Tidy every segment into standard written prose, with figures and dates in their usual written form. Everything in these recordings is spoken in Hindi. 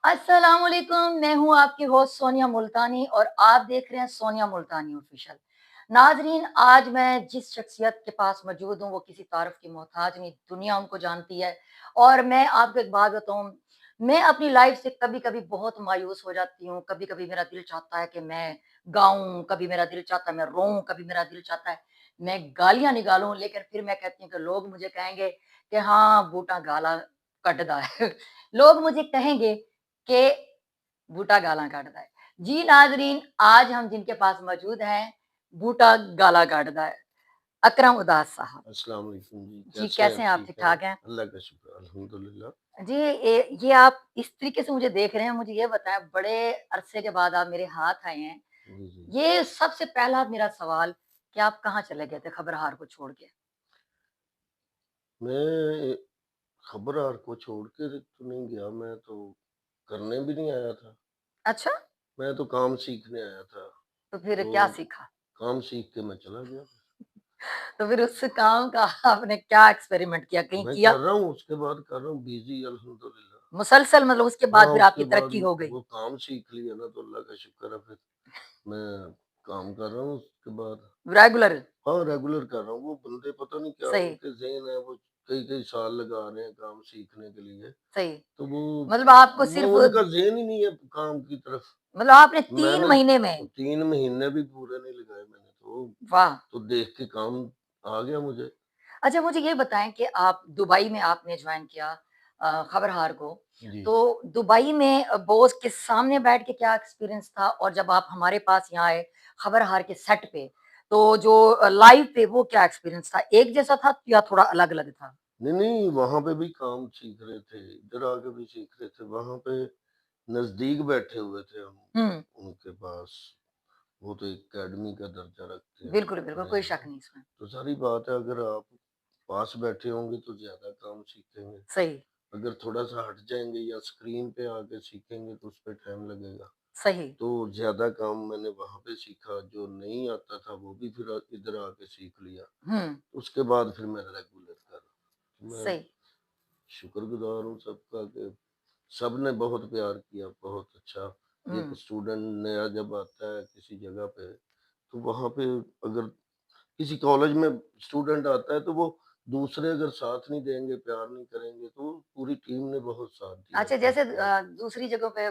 अस्सलामुअलैकुम, मैं हूँ आपकी होस्ट सोनिया मुल्तानी और आप देख रहे हैं सोनिया मुल्तानी ऑफिशियल। नाजरीन, आज मैं जिस शख्सियत के पास मौजूद हूँ वो किसी तारीफ की मोहताज नहीं, दुनिया उनको जानती है। और मैं आपको एक बात बताऊँ, मैं अपनी लाइफ से कभी-कभी बहुत मायूस हो जाती हूँ, कभी-कभी मेरा दिल चाहता है कि मैं गाऊँ, कभी मेरा दिल चाहता है मैं रोऊँ, कभी मेरा दिल चाहता है मैं गालियाँ निकालूँ, लेकिन फिर मैं कहती हूँ कि लोग मुझे कहेंगे कि हाँ, बूटा गाला कटदा है। लोग मुझे कहेंगे के बूटा गाला काटदा है। जी नाज़रीन, आज हम जिनके पास मौजूद हैं, बूटा गाला काटदा है। अकरम उदास साहब। अस्सलाम वालेकुम जी, जी, कैसे हैं? कैसे हैं आप? ठीक हैं? ठीक-ठाक हैं? अल्लाह का शुक्र अल्हम्दुलिल्लाह। जी, ये आप इस तरीके से मुझे देख रहे हैं, मुझे ये बताएँ, बड़े अरसे के बाद आप मेरे हाथ आए हैं। जी, जी। ये सबसे पहला मेरा सवाल कि आप कहाँ चले गए थे खबरहार को छोड़ के? मैं खबरहार को छोड़ के तो नहीं गया, मैं तो करने भी नहीं आया था। अच्छा, मैं तो काम सीखने आया था, तो फिर तो क्या सीखा? काम सीख के मैं चला गया। तो फिर उस काम का आपने क्या एक्सपेरिमेंट किया? कहीं मैं किया? कर रहा हूँ, उसके बाद कर रहा हूँ बिज़ी अल्हम्दुलिल्लाह। मुसलसल मतलब उसके बाद हाँ, फिर उसके आपकी बाद तरक्की हो गई? वो काम सीख लिया ना तो अल्लाह का शुक्र है, फिर मैं काम कर रहा हूँ उसके बाद। रेगुलर? हाँ, रेगुलर कर रहा हूँ। वो बंदे पता नहीं क्या सही, उनके ज़हन है, वो कई-कई साल लगा रहे हैं काम सीखने के लिए। सही। तो मतलब आपको वो सिर्फ़ उनका ज़हन ही नहीं है काम की तरफ। मतलब आपने 3 मैंने महीने में 3 महीने भी पूरे नहीं लगाए मैंने वाह! तो देख के काम आ गया मुझे। अच्छा, मुझे ये बताएँ कि आप दुबई में आपने जॉइन किया खबरहार को, जी। तो दुबई में बॉस के सामने बैठ के क्या एक्सपीरियंस था? और जब आप हमारे पास यहाँ आए खबरहार के सेट पे, तो जो लाइव पे वो क्या एक्सपीरियंस था? एक जैसा था या थोड़ा अलग-अलग था? नहीं, नहीं, वहाँ पे भी काम सीख रहे थे, इधर आके भी सीख रहे थे। वहाँ पे नज़दीक बैठे हुए थे हम हुँ, उनके पास। वो तो एकेडमी का दर्जा रखते हैं, बिल्कुल, बिल्कुल, पढ़े कोई हैं। शक नहीं इसमें। तो सारी बात है, अगर आप पास बैठे होंगे तो ज़्यादा काम सीखेंगे। सही, अगर थोड़ा-सा हट जाएँगे या स्क्रीन पे आके सीखेंगे तो उसपे टाइम लगेगा। सही। तो ज़्यादा काम मैंने वहाँ पे सीखा, जो नहीं आता था वो भी फिर इधर आके सीख लिया। हुँ, उसके बाद फिर मैं रेगुलर कर रहा हूँ। मैं सही। शुक्रगुज़ार हूँ सबका कि सबने बहुत प्यार किया, बहुत अच्छा। एक हुँ। स्टूडेंट नया जब आता है किसी जगह पे, तो वहाँ पे अगर किसी कॉलेज में स्टूडेंट आता है तो वो दूसरे अगर साथ नहीं देंगे, प्यार नहीं करेंगे, तो पूरी टीम ने बहुत साथ दिया अच्छा, था जैसे उसके बाद। दूसरी जगहों पे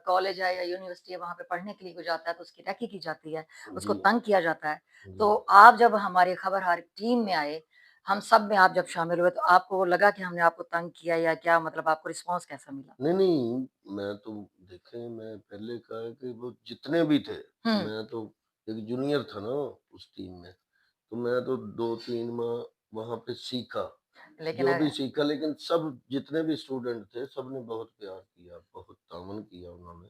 कॉलेज है या यूनिवर्सिटी है, वहाँ पे पढ़ने के लिए कोई जाता है तो उसकी रेकी की जाती है, उसको जी, तंग किया जाता है। जी। तो आप जब हमारे खबरहार टीम में आए, हम सब में आप जब शामिल हुए, तो आपको लगा कि हमने आपको तंग किया या क्या, मतलब आपको रिस्पॉन्स कैसा मिला? नहीं, नहीं, मैं तो देखें, मैं पहले कहा कि वो जितने भी थे, हुँ, मैं तो एक जूनियर था ना उस टीम में, तो मैं तो 2-3 माह वहाँ पे सीखा। लेकिन जो भी सीखा, लेकिन सब जितने भी स्टूडेंट थे, सबने बहुत प्यार किया, बहुत तावन किया उन्होंने।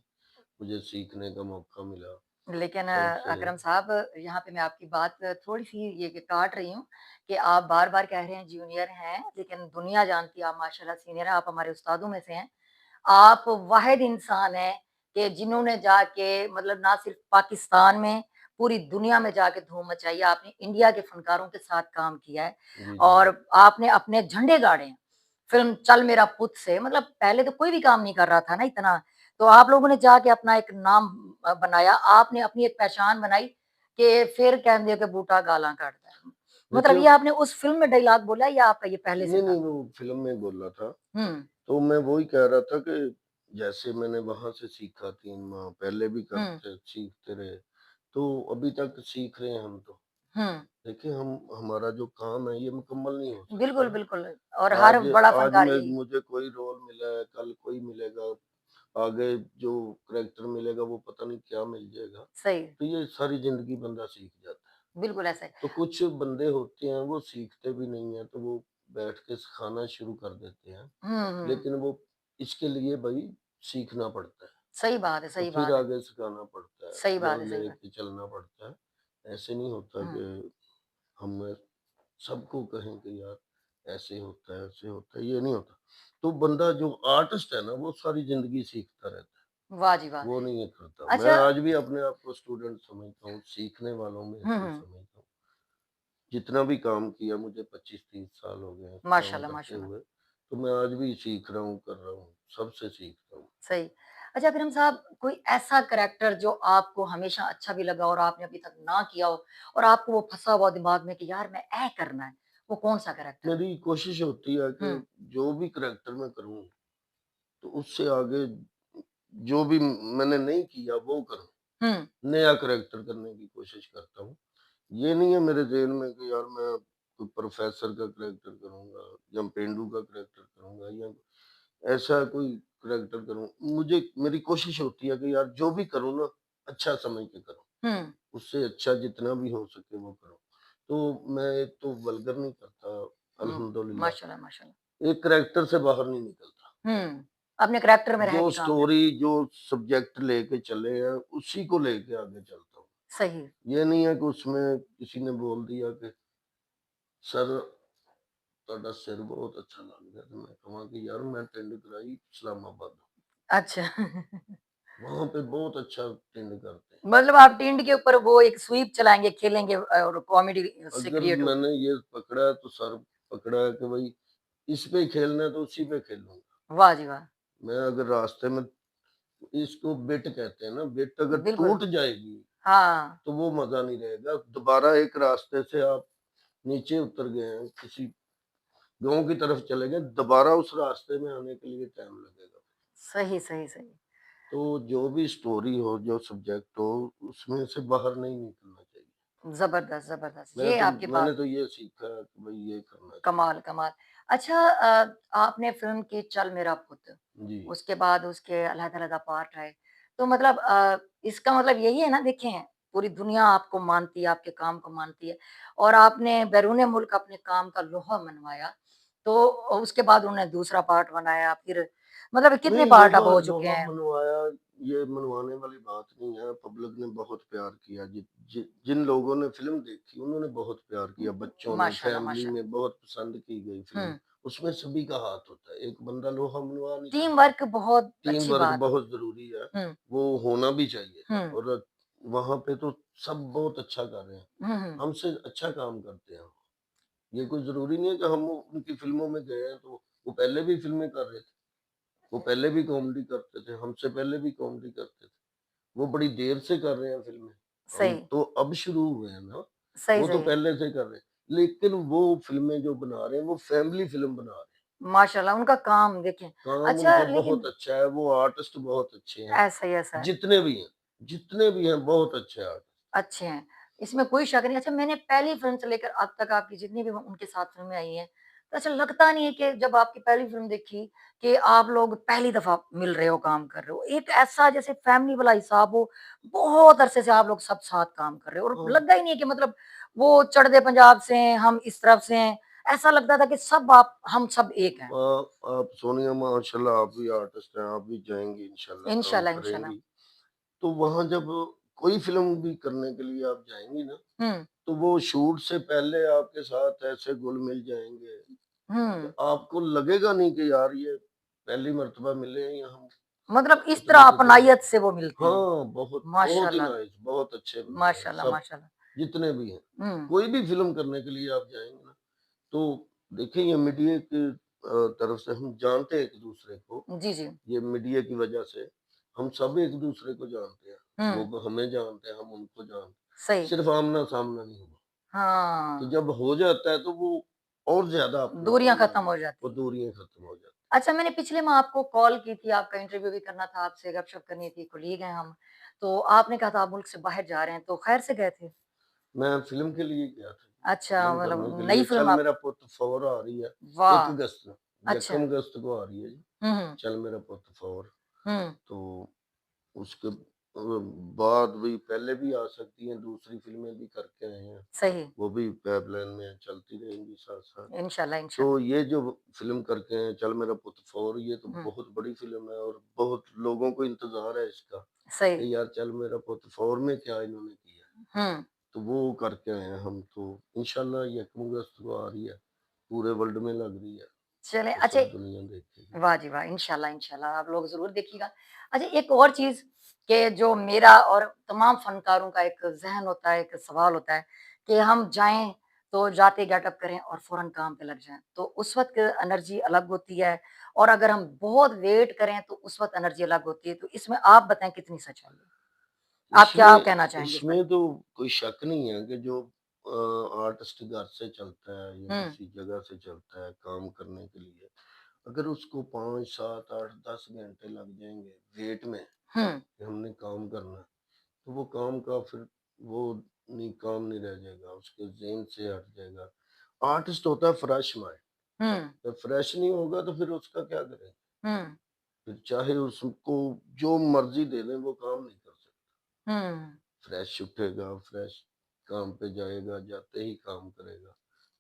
मुझे सीखने का मौका मिला लेकिन सबसे। अकरम साहब, यहाँ पे मैं आपकी बात थोड़ी-सी ये कि काट रही हूँ कि आप बार-बार कह रहे हैं जूनियर हैं, लेकिन दुनिया जानती है आप माशाल्लाह सीनियर हैं, आप हमारे उस्तादों में से हैं। आप वाहिद इंसान हैं कि जिन्होंने जाके मतलब ना सिर्फ पाकिस्तान में, पूरी दुनिया में जाके धूम मचाई है। आपने इंडिया के फनकारों के साथ काम किया है जी, जी। और आपने अपने झंडे गाड़े हैं। फ़िल्म चल मेरा पुत से मतलब पहले तो कोई भी काम नहीं कर रहा था ना इतना, तो आप लोगों ने जाके अपना एक नाम बनाया, आपने अपनी एक पहचान बनाई कि फिर कहंदे कि बूटा गालां कढदा है। मतलब देखिए, ये आपने उस फ़िल्म में डायलॉग बोला है या आपका ये पहले से नहीं, था? नहीं, वो फ़िल्म में बोला था। हुँ, तो मैं वही कह रहा था कि जैसे मैंने वहाँ से सीखा 3 माह, पहले भी हुँ, करते सीखते रहे, तो अभी तक सीख रहे हैं हम तो। हुँ। देखिए, हम हमारा जो काम है ये मुकम्मल नहीं हो बिल्कुल, सकता ना। बिल्कुल और हर आज बड़ा आज फ़नकार मैं यही मुझे कोई रोल मिला है, कल कोई मिलेगा, आगे जो करैक्टर मिलेगा वो पता नहीं क्या मिल जाएगा। सही, तो ये सारी ज़िंदगी बंदा सीख जाता है। बिल्कुल ऐसा है। तो कुछ बंदे होते हैं वो सीखते भी नहीं हैं, तो वो बैठ के सिखाना शुरू कर देते हैं। हुँ, हुँ। लेकिन वो इसके लिए भई सीखना पड़ता है, सही बात है, तो सही फिर बात है। आगे सिखाना पड़ता है, सही बात बल है, सही बात। लेके चलना पड़ता है। ऐसे नहीं होता हुँ, कि हम सबको कहें कि यार ऐसे होता है, ऐसे होता है, ये नहीं होता। तो बंदा जो आर्टिस्ट है ना, वो सारी ज़िंदगी सीखता रहता है, वाह जी वाह! वो नहीं ये करता। मैं अच्छा आज भी अपने आप को स्टूडेंट समझता हूँ, सीखने वालों में हुँ, से ही हुँ। समझता हूँ। जितना भी काम किया, मुझे 25-30 साल हो गए हैं काम माशाल्लाह, करते माशाल्लाह। हुए। तो मैं आज भी सीख रहा हूँ, कर रहा हूँ, सबसे सीख रहा हूँ। सही। अच्छा फिर हम साहब कोई ऐसा करैक्टर जो आपको हमेशा अच्छा भी लगा और आपने अभी तक ना किया हो और आपको वो फँसा हुआ दिमाग में कि यार मैं ऐ करना है, वो कौन-सा करैक्टर है? मेरी कोशिश होती है कि हुँ, जो भी करैक्टर मैं करूँ, तो उससे आगे जो भी मैंने नहीं किया वो करूँ। हुँ, नया करैक्टर करने की कोशिश करता हूँ। ये नहीं है मेरे ज़हन में कि यार मैं कोई प्रोफ़ेसर का करैक्टर करूँगा या पेंडू का करैक्टर करूँगा या ऐसा कोई करैक्टर करूँ। मुझे मेरी कोशिश होती है कि यार जो भी करूँ ना, अच्छा समझ के करूँ। हुँ, उससे अच्छा जितना भी हो सके वो करूँ। तो मैं एक तो वल्गर नहीं करता हुँ, अल्हम्दुलिल्लाह। माशाल्लाह, माशाल्लाह। एक करैक्टर से बाहर नहीं निकलता। हुँ, अपने करैक्टर में रह जो के काम करते स्टोरी, जो सब्जेक्ट लेके चले हैं, उसी को लेके आगे चलता हूँ। सही, ये नहीं है कि उसमें किसी ने बोल दिया कि सर ਤੁਹਾਡਾ सिर बहुत अच्छा लग गया, तो मैं कहा कि यार मैं टिंड कराई इस्लामाबाद, अच्छा। वहाँ पे बहुत अच्छा टिंड करते हैं। मतलब आप टिंड के ऊपर वो एक स्वीप चलाएँगे, खेलेंगे और कॉमेडी से अगर क्रिएट होगी। मैंने ये पकड़ा तो सर पकड़ा है कि भाई इस पे खेलना है तो उसी पे खेलूँगा। वाह जी वाह! मैं अगर रास्ते में इसको बिट कहते हैं ना, बिट अगर बिल्कुल, टूट जाएगी, हाँ, तो वो मज़ा नहीं रहेगा। दोबारा एक रास्ते से आप नीचे उतर गए हैं, किसी गाँव की तरफ चले गए, दोबारा उस रास्ते में आने के लिए टाइम लगेगा। सही, सही, सही। तो जो भी स्टोरी हो, जो सब्जेक्ट हो, उसमें से बाहर नहीं निकलना चाहिए। ज़बरदस्त, ज़बरदस्त। ये आपकी मैंने बात तो ये सीखा है कि भई ये करना चाहिए। कमाल, कमाल। अच्छा आपने फ़िल्म की चल मेरा पुत, जी। उसके बाद उसके अलग-अलग पार्ट आए। तो मतलब इसका मतलब यही है ना देखें, पूरी दुनिया आपको मानती है, आपके काम को मानती है और आपने बैरून मुल्क अपने काम का लोहा मनवाया। तो उसके बाद उन्होंने दूसरा पार्ट बनाया, फिर मतलब कितने नहीं, पार्ट अब लोहा हो चुके लोहा हैं? मनवाया, ये मनवाने वाली बात नहीं है, पब्लिक ने बहुत प्यार किया। जिन लोगों ने फ़िल्म देखी, उन्होंने बहुत प्यार किया, बच्चों ने, माशाल्लाह, फैमिली माशाल्लाह। में बहुत पसंद की गई फ़िल्म। हुँ, उसमें सभी का हाथ होता है, एक बंदा लोहा मनवा नहीं टीम सकता। वर्क बहुत टीम अच्छी वर्क बात है। बहुत ज़रूरी है, हुँ, वो होना भी चाहिए हुँ, और वहाँ पे तो सब बहुत अच्छा कर रहे हैं। हुँ, हुँ। हमसे अच्छा काम करते हैं। ये कोई ज़रूरी नहीं है कि हम उनकी फ़िल्मों में गए हैं, तो वो पहले भी फ़िल्में कर रहे थे। वो पहले भी कॉमेडी करते थे, हमसे पहले भी कॉमेडी करते थे। वो बड़ी देर से कर रहे हैं फ़िल्में, हम सही, तो अब शुरू हुए हैं ना, सही, वो तो सही। पहले से कर रहे हैं। लेकिन वो फ़िल्में जो बना रहे हैं, वो फैमिली फ़िल्म बना रहे हैं। माशाल्लाह उनका काम देखें। काम अच्छा उनका लेकिन बहुत अच्छा है, वो आर्टिस्ट बहुत अच्छे हैं, ऐसा ही ऐसा है, जितने भी हैं बहुत अच्छे आर्टिस्ट। अच्छे हैं, इसमें कोई शक नहीं। अच्छा मैंने पहली फ़िल्म से लेकर अब तक आपकी जितनी भी उनके साथ फ़िल्में आई हैं, तो ऐसा लगता नहीं है कि जब आपकी पहली फ़िल्म देखी कि आप लोग पहली दफ़ा मिल रहे हो, काम कर रहे हो। एक ऐसा जैसे फ़ैमिली वाला हिसाब हो, बहुत अरसे से आप लोग सब साथ काम कर रहे हो और हाँ, लगा ही नहीं है कि मतलब वो चढ़-दे पंजाब से हैं, हम इस तरफ से हैं। ऐसा लगता था कि सब आप हम सब एक हैं। आप सोनिया माशाल्लाह आप भी आर्टिस्ट हैं, आप भी जाएँगी इंशाल्लाह काम इंशाल्लाह, इंशाल्लाह। करेंगी। तो वहाँ जब कोई फ़िल्म भी करने के लिए आप जाएँगी ना, हुँ, तो वो शूट से पहले आपके साथ ऐसे घुल-मिल जाएँगे, कि हुँ। आपको लगेगा नहीं कि यार ये पहली मर्तबा मिले हैं या हम मतलब इस तरह पता नहीं कितने दिन अपनायत से वो मिलते हैं। हाँ, बहुत ही माशाल्लाह, नाइस, बहुत अच्छे बंदे हैं माशाल्लाह, सब, माशाल्लाह। जितने भी हैं। हुँ, कोई भी फ़िल्म करने के लिए आप जाएँगे ना, तो देखिए ये मीडिया की तरफ से हम जानते हैं एक-दूसरे को, जी, जी। ये मीडिया की वजह से हम सब एक-दूसरे को जानते हैं। वो हुँ, हमें जानते हैं, हम उनको जानते हैं। सही। सिर्फ़ आमना-सामना नहीं हुआ। तो हाँ, जब हो जाता है तो वो और ज़्यादा अपनापन दूरियाँ आ खत्म हो जाता है, वो जाती हैं। दूरियाँ खत्म हो जाती अच्छा मैंने पिछले माह आपको कॉल की थी, आपका इंटरव्यू भी करना था, आपसे गपशप करनी थी, कोलीग हैं हम। तो आपने कहा था आप मुल्क से बाहर जा रहे हैं, तो खैर से गए थे? हैं। मैं फ़िल्म के लिए गया था, अच्छा फ़िल्म करने मतलब के नई लिए फ़िल्म चल आप मेरा पुत 4 आ रही है, 1 वाह! अगस्त अच्छा। 1 अगस्त को आ रही है जी, हुँ, हुँ, चल मेरा पुत 4 हुँ, तो उसके बाद भी पहले भी आ सकती हैं, दूसरी फ़िल्में भी करके आए हैं, सही। वो भी पाइपलाइन में हैं, चलती रहेंगी साथ-साथ। इंशाल्लाह, तो इंशाल्लाह। ये जो फ़िल्म करके आए हैं, चल मेरा पुत 4 ये तो हुँ, बहुत बड़ी फ़िल्म है और बहुत लोगों को इंतज़ार है इसका, सही। कि यार चल मेरा पुत 4 में क्या इन्होंने किया है। हुँ। तो वो करके आए हैं हम तो इंशाल्लाह ये 1 अगस्त को आ रही है, पूरे वर्ल्ड में लग रही है, चलें तो अच्छा सब दुनिया देखेगी। वाह जी वाह! इंशाल्लाह, इंशाल्लाह आप लोग ज़रूर देखिएगा। अच्छा एक और चीज़ कि जो मेरा और तमाम फ़नकारों का एक ज़हन होता है, एक सवाल होता है कि हम जाएँ तो जाते ही गेटअप करें और फ़ौरन काम पे लग जाएँ। तो उस वक़्त एनर्जी अलग होती है और अगर हम बहुत वेट करें तो उस वक़्त एनर्जी अलग होती है। तो इसमें आप बताएँ कितनी सच्चाई है? आप क्या इसमें कहना चाहेंगे इस बारे इसमें तो कोई शक नहीं है कि जो आर्टिस्ट घर से चलता है या में? हुँ, किसी जगह से चलता है काम करने के लिए, अगर उसको 5, 7, 8, 10 घंटे लग जाएँगे वेट में हुँ, कि हमने काम करना है, तो वो काम का फिर वो नहीं काम नहीं रह जाएगा, उसके ज़हन से हट जाएगा। आर्टिस्ट होता है फ्रेश माइंड, हुँ, जब फ्रेश नहीं होगा तो फिर उसका क्या करें? हुँ, फिर चाहे उसको जो मर्ज़ी दे दें वो काम नहीं कर सकता। हुँ। फ्रेश उठेगा, फ्रेश काम पे जाएगा, जाते ही काम करेगा,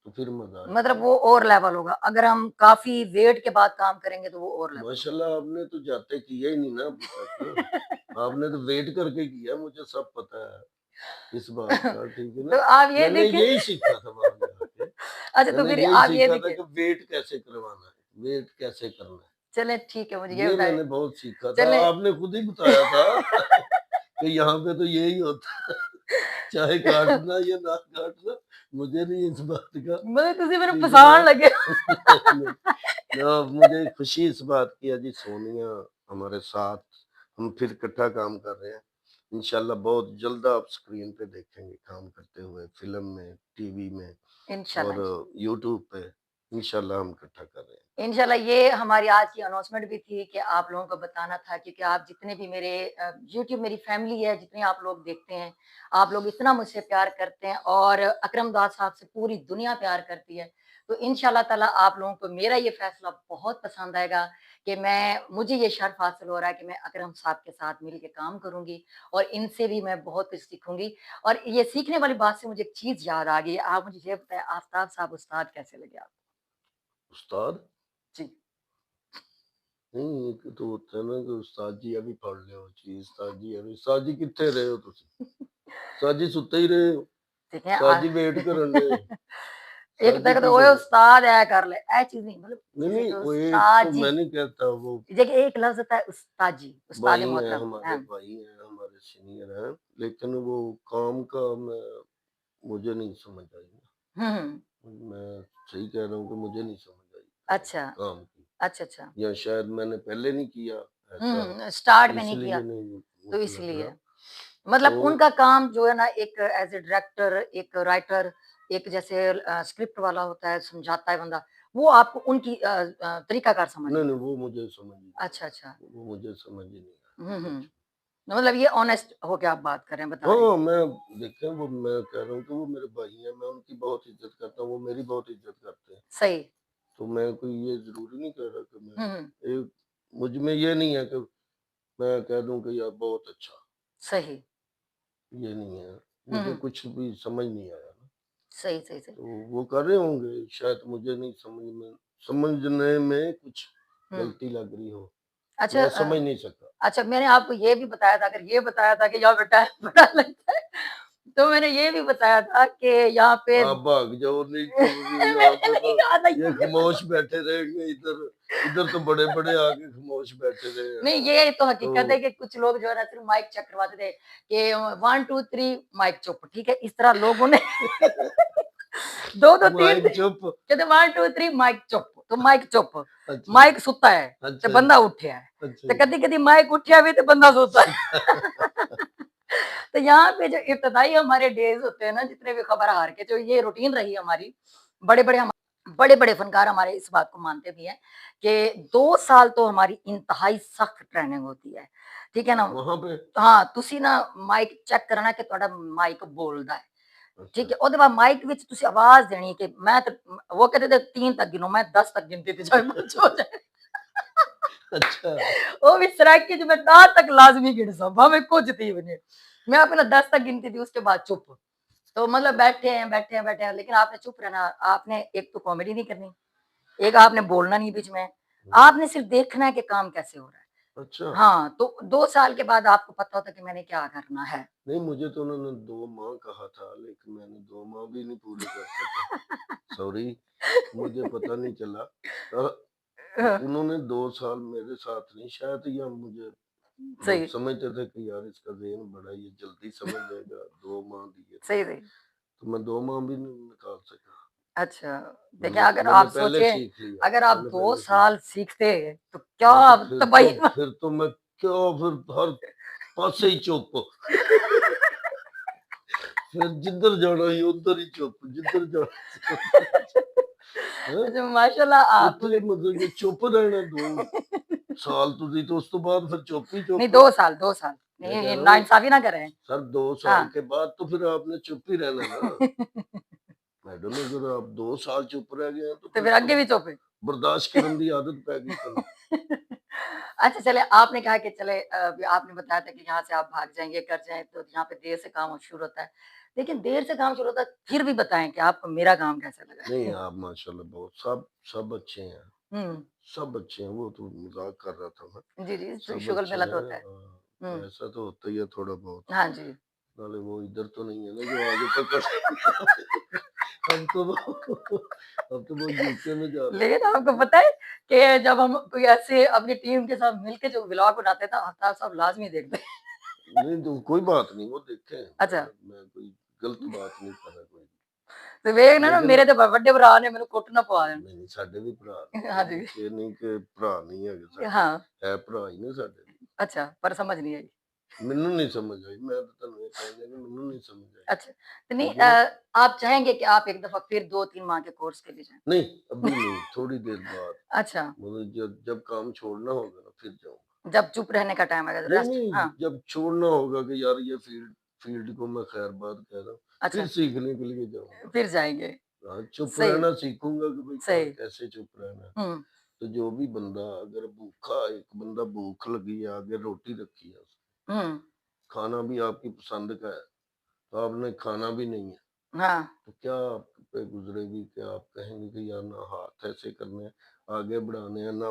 तो फिर मज़ा आएगा मतलब ना। वो और लेवल होगा। अगर हम काफ़ी वेट के बाद काम करेंगे तो वो और लेवल होगा। माशाल्लाह आपने तो जाते किया ही नहीं ना अभी तक। आपने तो वेट करके किया, मुझे सब पता है इस बात का, ठीक है तो ना? आप ये मैंने देखिए यही सीखा था वहाँ जाके, अच्छा तो मैंने फिर यही आप ये सीखा था देखिए कि वेट कैसे करवाना है, वेट कैसे करना है। चलें ठीक है मुझे ये ये बताएँ मैंने बहुत सीखा था, चलें आपने खुद ही बताया था कि यहाँ पे तो यही होता है, चाहे काटना या ना काटना, मुझे नहीं इस बात का, मतलब तुसी मैंने ठीक है फसान ना? लगे नहीं, नहीं, ना मुझे खुशी इस बात की है जी, सोनिया हमारे साथ, हम फिर इकट्ठा काम कर रहे हैं। इंशाल्लाह बहुत जल्द आप स्क्रीन पे देखेंगे काम करते हुए, फ़िल्म में, टीवी में इंशाल्लाह, और यूट्यूब पे इंशाल्लाह हम इकट्ठा कर रहे हैं। इंशाल्लाह ये हमारी आज की अनाउंसमेंट भी थी कि आप लोगों को बताना था क्योंकि आप जितने भी मेरे यूट्यूब मेरी फैमिली है, जितने आप लोग देखते हैं, आप लोग इतना मुझसे प्यार करते हैं और अकरम दाद साहब से पूरी दुनिया प्यार करती है। तो इंशाल्लाह ताला आप लोगों को मेरा ये फैसला बहुत पसंद आएगा कि मुझे ये शर्फ़ हासिल हो रहा है कि मैं अकरम साहब के साथ मिल के काम करूँगी और इनसे भी मैं बहुत कुछ सीखूँगी। और ये सीखने वाली बात से मुझे एक चीज़ याद आ गई। आप मुझे ये बताएँ आफ़ताब साहब उस्ताद कैसे लगे आपको? उस्ताद? जी। नहीं, एक तो होता है ना कि उस्ताद जी अभी पढ़ लियो चीज़, उस्ताद जी अभी उस्ताद जी कित्थे रहे हो तुसी? उस्ताद जी सुत्ते ही रहे हो, ठीक है उस्ताद जी वेट करन डे, एक उस्ताद जी तरह का की ओए कर उस्ताद ऐ कर ले, ऐ चीज़ नहीं मतलब नहीं, जैसे नहीं, कि वो एक तो उस्ताद जी मैं नहीं कहता वो देखिए एक लफ्ज़ होता है उस्ताद जी, उस्ताद भाई हैं, मोहतरम। हमारे हाँ। भाई हैं, हमारे सीनियर हैं, लेकिन वो काम का मैं मुझे नहीं समझ आई ना। हुँ, हुँ। मैं सही कह रहा हूँ कि मुझे नहीं समझ आई अच्छा, काम की, अच्छा, अच्छा। या शायद मैंने पहले नहीं किया ऐसा, हुँ, स्टार्ट में नहीं किया, इसलिए नहीं तो मुझे लग इसलिए। रहा। मतलब तो उनका काम जो है ना एक एज़ अ डायरेक्टर, एक राइटर, एक जैसे स्क्रिप्ट वाला होता है, समझाता है बंदा, वो आपको उनकी तरीकाकार समझ नहीं, नहीं नहीं, आई। वो मुझे समझ ही नहीं अच्छा, अच्छा। आई, वो मुझे समझ ही नहीं आई हुँ, हुँ। सच में। मतलब ये ऑनेस्ट होके आप बात कर रहे हैं, बता रहे हैं। हाँ, मैं देखें वो मैं कह रहा हूँ कि वो मेरे भाई हैं, मैं उनकी बहुत इज़्ज़त करता हूँ, वो मेरी बहुत इज़्ज़त करते हैं। सही। तो मैं कोई ये ज़रूरी नहीं कह रहा कि हुँ, हुँ। मैं एक मुझ में ये नहीं है कि मैं कह दूँ कि यार बहुत अच्छा, सही। ये नहीं है। हुँ, मुझे हुँ। कुछ भी समझ नहीं आया ना, सही, सही, सही। तो वो कर रहे होंगे, शायद मुझे नहीं समझने में कुछ हुँ। गलती लग रही हो, अच्छा मैं समझ नहीं सका। अच्छा मैंने आपको ये भी बताया था अगर ये बताया था कि यहाँ पे टाइम बड़ा लगता है, तो मैंने ये भी बताया था कि यहाँ पे आप भाग जाओ, नहीं तो यहाँ मैंने पे नहीं तो कहा था ये मुझे पता खामोश बैठे रहेंगे, इधर इधर तो बड़े-बड़े आके खामोश बैठे रहे हैं। नहीं, ये तो तो हकीकत है कि कुछ लोग जो है ना सिर्फ़ माइक चेक करवाते थे कि 1 2 3 माइक चुप, ठीक है? इस तरह लोगों ने 2-2 3 माइक चुप। कहते 1 2 3 माइक चुप, तो माइक चुप, अच्छा, माइक सुता है, ते अच्छा जी, बंदा उठिया है, अच्छा ते जी। कदी-कदी माइक उठिया भी ते बंदा सोता है। सुता तो यहाँ पे जो इब्तदाई हमारे डेज़ होते हैं ना, जितने भी खबर हार के जो ये रूटीन रही हमारी, बड़े-बड़े फनकार हमारे इस बात को मानते भी हैं कि 2 साल तो हमारी इंतहाई सख्त ट्रेनिंग होती है, ठीक है ना? वहाँ पे हाँ, ਤੁਸੀਂ ना माइक चेक करना कि ਤੁਹਾਡਾ माइक बोलदा है, अच्छा, ठीक है? ਉਹਦੇ ਬਾਅਦ माइक ਵਿੱਚ ਤੁਸੀਂ आवाज़ देनी है कि मैं तो वो कहते थे 3 तक गिनो, मैं 10 तक गिनती थी चाहे कुछ हो जाए। अच्छा, वो भी सराइके जो मैं 10 तक लाज़मी गिन सकूँ, भावें कुछ थी बने। मैं अपना 10 तक गिनती थी, उसके बाद चुप। तो मतलब बैठे हैं, लेकिन आपने चुप रहना, आपने एक तो कॉमेडी नहीं करनी, एक आपने बोलना नहीं बीच में, हुँ, आपने सिर्फ़ देखना है कि काम कैसे हो रहा है। अच्छा। हाँ, तो 2 साल के बाद आपको पता होता है कि मैंने क्या करना है। नहीं, मुझे तो उन्होंने 2 माह कहा था, लेकिन मैंने 2 माह भी नहीं पूरे कर सका। सॉरी, मुझे पता नहीं चला। उन्होंने 2 साल मेरे साथ नहीं, शायद या मुझे सही, समझते थे कि यार इसका ज़हन बड़ा, ये जल्दी समझ जाएगा, 2 माह दिए थे। सही, सही। तो मैं 2 माह भी नहीं निकाल सका। अच्छा, देखिए अगर मैंने आप पहले सोचें, सीख लिया, अगर आप मैंने 2 पहले सीख साल सीखते, तो क्या हाँ, तो तबाही फिर तो मैं क्या फिर हर पासे ही चुप। फिर जिधर जाना ही उधर ही चुप, जिधर जाना ही उधर ही चुप। हैं? अच्छा माशाल्लाह आप ਉੱਥੇ ਮਤਲਬ ਕਿ ਚੁੱਪ ਰਹਿਣਾ 2 ਸਾਲ ਤੁਸੀਂ तो उस तो बाद फिर चुप ही नहीं चुप। 2 साल, 2 साल। मैं नहीं, कह ये रहा हूँ नाइंसाफ़ी ना करें। सर 2 साल हाँ। के बाद तो फिर आपने चुप ही रहना ना। मैडम अगर आप 2 साल चुप रह गए हैं तो तो फिर फिर तो आगे भी चुप है। बर्दाश्त करने की आदत पै गई तन्नू। अच्छा चलिए आपने कहा कि चले अभी आपने बताया था कि यहाँ से आप भाग जाएँगे, कर जाएँ तो यहाँ पे देर से काम शुरू होता है। लेकिन देर से काम शुरू होता है, फिर भी बताएँ कि आपको मेरा काम कैसा नहीं लगा? आप माशाल्लाह बहुत सब सब अच्छे हैं, हुँ। सब अच्छे हैं, वो तो मज़ाक कर रहा था मैं। जी, जी, तो सब शुगल अच्छे मिला तो हैं होता है। हुँ। ऐसा तो होता ही है थोड़ा बहुत। हाँ जी। नाले वो इधर तो नहीं है ना जो आगे पकड़ अब तो वो अब तो वो यूके में जा रहे लेकिन आपको हैं। पता है कि जब हम कोई ऐसे अपनी टीम के साथ मिलके जो व्लॉग बनाते हैं, तो आफ्ताब साहब लाज़मी देखते हैं। नहीं तो कोई बात नहीं, वो देखें, अच्छा, मैं कोई गलत बात नहीं कर रहा कोई। ਤੇ ਵੇਖਣਾ ਨਾ लेकिन ਮੇਰੇ ਤੇ ਵੱਡੇ ਭਰਾ ने ਮੈਨੂੰ ਕੁੱਟ ਨਾ ਪਵਾ ਦੇਣ। नहीं, नहीं साडे भी भरा ने, हाँ ये जी। ये नहीं कि भरा नहीं हैगे साडे, हाँ, है भरा ही ने साडे भी। अच्छा पर समझ नहीं आई। मैनू नहीं समझ आई, मैं तो तुहानू ये कहना कि मैनू नहीं समझ आई। अच्छा, तो नहीं ठीक है ना? आप चाहेंगे कि आप एक दफ़ा फिर 2-3 माह के कोर्स के लिए जाएँ? नहीं, अभी नहीं, थोड़ी देर बाद, अच्छा, मतलब जब जब काम छोड़ना होगा ना फिर जाऊँगा। जब चुप रहने का टाइम आएगा, नहीं, रेस्ट नहीं, हाँ, जब छोड़ना होगा कि यार ये फ़ील्ड फ़ील्ड को मैं खैर बात कह रहा हूँ, फिर अच्छा, सीखने के लिए जाऊँगा। फिर जाएँगे। हाँ, चुप सही, रहना सीखूँगा कि भाई कहाँ सही। कैसे चुप रहना है। हुँ, तो जो भी बंदा अगर भूखा एक बंदा भूख लगी है, आगे रोटी रखी है, हुँ, खाना भी आपकी पसंद का है, तो आपने खाना भी नहीं है, हाँ। तो क्या आप पे गुज़रेगी कि आप कहेंगे कि यार ना हाथ ऐसे करने हैं, आगे बढ़ाने हैं, ना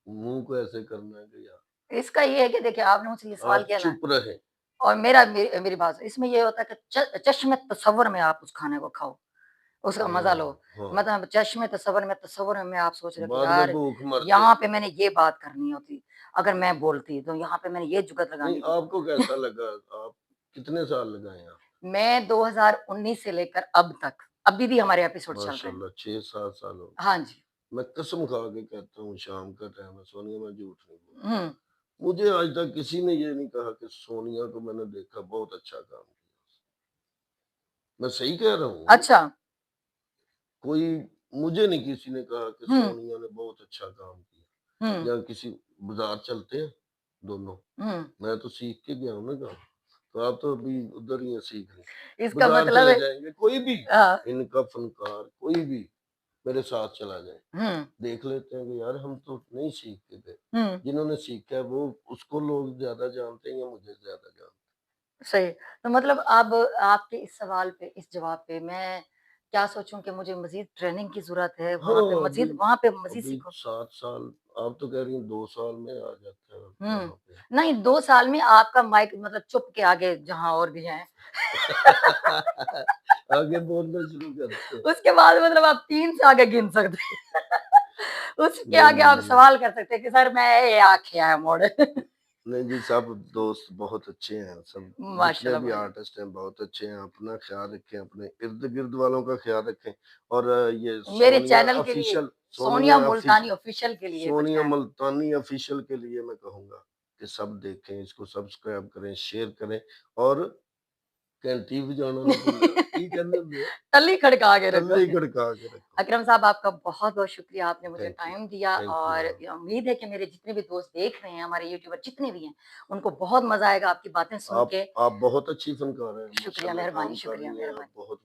मुँह को ऐसे करना है कि यार इसका ये है कि देखिए आपने मुझसे ये सवाल आप किया ना चुप रहें। और मेरी बात इसमें ये होता है कि चश्मे तसव्वुर में आप उस खाने को खाओ, उसका मज़ा लो। हाँ, हाँ। मतलब चश्मे तसव्वुर में आप सोच रहे हो कि बाद में यार, भूख मर यहाँ पे जाएँगे। मैंने ये बात करनी होती, अगर मैं बोलती तो यहाँ पे मैंने ये जुगत नहीं, लगानी थी। आपको कैसा लगा? आप कितने साल लगाए आप? मैं 2019 से लेकर अब तक, अभी भी हमारे एपिसोड चल रहे हैं। माशाल्लाह 6-7 साल हो गए। हाँ जी। मैं कसम खा के कहता हूँ शाम का टाइम है सोनिया, मैं झूठ नहीं बोलता। हुँ, मुझे आज तक किसी ने ये नहीं कहा कि सोनिया को मैंने देखा बहुत अच्छा काम किया। मैं सही कह रहा हूँ। अच्छा। कोई मुझे नहीं किसी ने कहा कि हुँ, सोनिया ने बहुत अच्छा काम हुँ, किया। या किसी बाज़ार चलते हैं दोनों, हुँ। मैं तो सीख के गया हूँ ना काम। तो आप तो अभी उधर ही हैं सीखने। इसका बाज़ार मतलब चले है जाएँगे, कोई भी हाँ, इनका फ़नकार कोई भी मेरे साथ चला जाए। हुँ, देख लेते हैं कि यार हम तो नहीं सीख के गए। हुँ। जिन्होंने सीखा है वो उसको लोग ज़्यादा जानते हैं या मुझे ज़्यादा जानते सही। तो मतलब अब आपके इस सवाल पे, इस जवाब पे मैं क्या सोचूँ कि मुझे मज़ीद ट्रेनिंग की ज़रूरत है, हैं। हाँ, वहाँ पे मज़ीद अभी सीखूँ? 7 साल आप तो कह रही हैं 2 साल में आ जाते हैं हुँ। वहाँ पे। नहीं 2 साल में आपका माइक मतलब चुप के आगे जहाँ और भी हैं। आगे बोलना शुरू करते हैं। उसके बाद मतलब आप 3 से आगे गिन सकते हैं। उसके नहीं, आगे नहीं, आप नहीं, नहीं। सवाल कर सकते हैं कि सर मैं ये आख्या है मोड़। नहीं जी, सब दोस्त बहुत अच्छे हैं, सब जितने माशाल्लाह भी भाई। आर्टिस्ट हैं बहुत अच्छे हैं, अपना ख़्याल रखें, अपने इर्द-गिर्द वालों का ख़्याल रखें और ये मेरे चैनल के लिए सोनिया मुल्तानी ऑफ़िशियल के लिए कुछ सोनिया कहें? मुल्तानी ऑफ़िशियल के लिए मैं कहूँगा कि सब देखें, इसको सब्सक्राइब करें, शेयर करें और घंटी बजाना ना भूलें। की कहंदे हुंदे आ? तली खड़का के रखो। तल्ली खड़का के रखो। अकरम साहब आपका बहुत-बहुत शुक्रिया, आपने मुझे थैंक यू, टाइम दिया थैंक यू और मैम। ये उम्मीद है कि मेरे जितने भी दोस्त देख रहे हैं, हमारे यूट्यूबर जितने भी हैं, उनको बहुत मज़ा आएगा आपकी बातें सुन के। आप बहुत अच्छी फ़नकार हैं, शुक्रिया, माशाल्लाह काम कर शुक्रिया, रही हैं आप, मेहरबानी। बहुत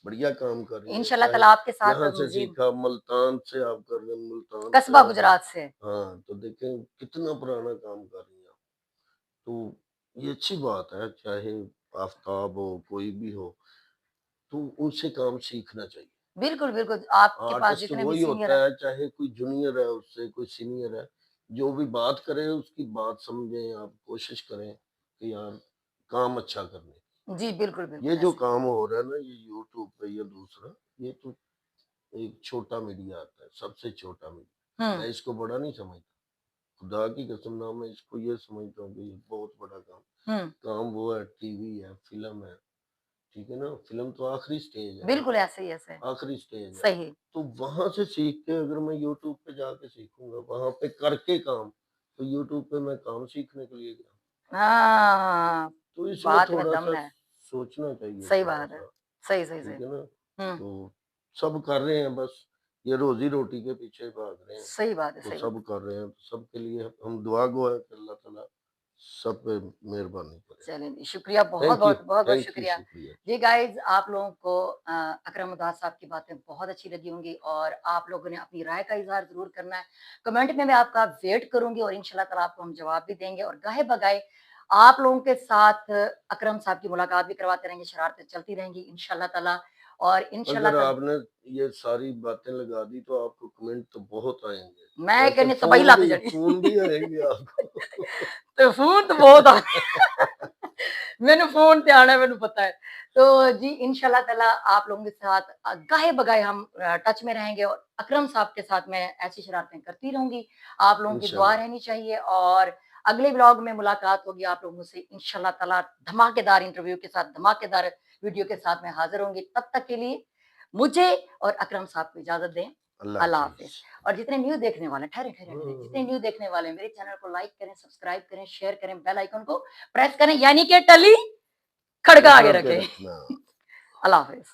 बढ़िया काम कर रही हैं, इंशाल्लाह चाहे ताला आपके साथ यहाँ से मज़ीद सीखा, मुल्तान से आप कर रहे हैं, मुल्तान से कस्बा आ गए। गुजरात से। हाँ, तो देखें कितना पुराना काम कर रही हैं आप। तो ये अच्छी बात है, चाहे आफ़ताब हो, कोई भी हो, तो उनसे काम सीखना चाहिए। बिल्कुल, बिल्कुल, आपके पास आर्टिस्ट जितने भी वही सीनियर होता हैं है, चाहे कोई जूनियर है उससे, कोई सीनियर है, जो भी बात करे उसकी बात समझें आप, कोशिश करें कि यार काम अच्छा करने की। जी, बिल्कुल, ये बिल्कुल जो ऐसे ही। काम हो रहा है ना, ये यूट्यूब पे या दूसरा, ये तो एक छोटा मीडिया आता है, सबसे छोटा मीडिया। हुँ, मैं इसको बड़ा नहीं समझता। खुदा की कसम ना मैं इसको ये समझता हूँ कि ये बहुत बड़ा काम हुँ, काम वो है, टीवी है, फ़िल्म है, ठीक है ना? फ़िल्म तो आखिरी स्टेज है बिल्कुल हमारी, ऐसे ही, ऐसे। आखिरी स्टेज है। सही। तो वहाँ से सीख के अगर मैं यूट्यूब पे जाके सीखूँगा, वहाँ पे करके काम, तो यूट्यूब पे मैं काम सीखने के लिए गया। हाँ, तो इसमें बात में दम थोड़ा-सा है। सोचना चाहिए सही बात है। थोड़ा-सा, सही, सही, सही। ठीक है ना? हुँ, तो सब कर रहे हैं बस, ये रोज़ी-रोटी के पीछे भाग रहे हैं, सही बात है, तो सही बात सब है। कर रहे हैं, तो सबके लिए हम दुआ गो है कि अल्लाह ताला सब पे मेहरबानी करे। चलिए जी, शुक्रिया थैंक यू, बहुत-बहुत, बहुत-बहुत थैंक यू, शुक्रिया। शुक्रिया। जी गाइज़, आप लोगों को अकरम उदास साहब की बातें बहुत अच्छी लगी होंगी और आप लोगों ने अपनी राय का इज़हार ज़रूर करना है। कमेंट में मैं आपका वेट करूँगी और इंशाल्लाह ताला आपको हम जवाब भी देंगे और गाहे-बगाए आप लोगों के साथ अकरम साहब की मुलाकात भी करवाते रहेंगे, शरारतें चलती रहेंगी इंशाल्लाह ताला और इंशाल्लाह अगर ताला आपने ये सारी बातें लगा दी तो आपको कमेंट तो बहुत आएँगे, मैं वैसे कहनी तबाही लाती जानी। फ़ोन भी आएँगे आपको। ਤੇ ਫੋਨ ਤਾਂ ਬਹੁਤ ਆ मैंने फ़ोन पे आना है, मैंने पता है। तो जी इंशाल्लाह ताला आप लोगों के साथ गाहे-बगाए हम टच में रहेंगे और अकरम साहब के साथ मैं ऐसी शरारतें करती रहूँगी। आप लोगों की दुआ इंशाल्लाह, रहनी चाहिए और अगले व्लॉग में मुलाकात होगी आप लोगों से इंशाल्लाह ताला धमाकेदार इंटरव्यू के साथ, धमाकेदार वीडियो के साथ मैं हाज़िर होंगी। तब तक के लिए मुझे और अकरम साहब को इजाज़त दें। अल्लाह अल्लाह हाफ़िज़। हाफ़िज़। और जितने न्यू देखने वाले हैं ठहरें, ठहरें, ठहरें। हुँ, जितने हुँ। न्यू देखने वाले हैं मेरे चैनल को लाइक करें, सब्सक्राइब करें, शेयर करें, बेल आइकन को प्रेस करें यानी कि टली खड़का आगे खड़का के रखें। रखना। अल्लाह हाफ़िज़।